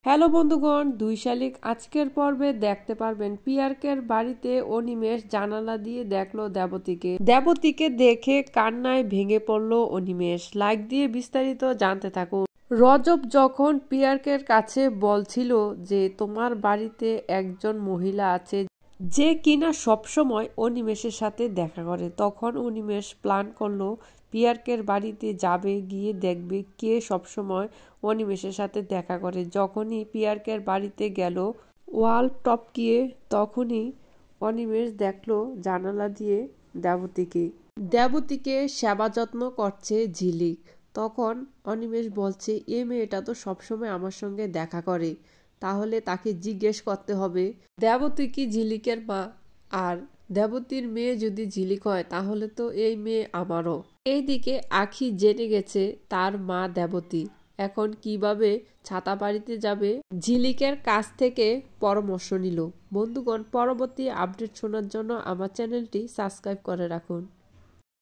Hello বন্ধুগণ, ২ শালিক আজকের পর্বে দেখতে পারবেন পিয়ারকের বাড়িতে অনিমেষ জানালা দিয়ে দেখলো দেবতীকে। দেবতীকে দেখে কান্নায় ভেঙে পড়লো অনিমেষ। লাইক দিয়ে বিস্তারিত জানতে থাকুন। রজব যখন পিয়ারকের কাছে বলছিল যে তোমার বাড়িতে একজন মহিলা আছে যে কিনা সবসময় অনিমেষের সাথে দেখা করে, তখন অনিমেষ প্ল্যান করলো পিয়ারকের বাড়িতে যাবে, গিয়ে দেখবে কে সবসময় অনিমেষের সাথে দেখা করে। যখনই পিয়ারকের বাড়িতে গেল, ওয়াল টপকিয়ে তখনই অনিমেষ দেখলো জানালা দিয়ে দেবতীকে সেবা যত্ন করছে ঝিলিক। তখন অনিমেষ বলছে, এ মেয়েটা তো সবসময় আমার সঙ্গে দেখা করে, তাহলে তাকে জিজ্ঞেস করতে হবে দেবতী কি ঝিলিকের মা, আর দেবতীর মেয়ে যদি ঝিলিক হয় তাহলে তো এই মেয়ে আমারও। এইদিকে আখি জেনে গেছে তার মা দেবতী। এখন কিভাবে ছাতা বাড়িতে যাবে ঝিলিকের কাছ থেকে পরামর্শ নিল। বন্ধুগণ, পরবর্তী আপডেট শোনার জন্য আমার চ্যানেলটি সাবস্ক্রাইব করে রাখুন।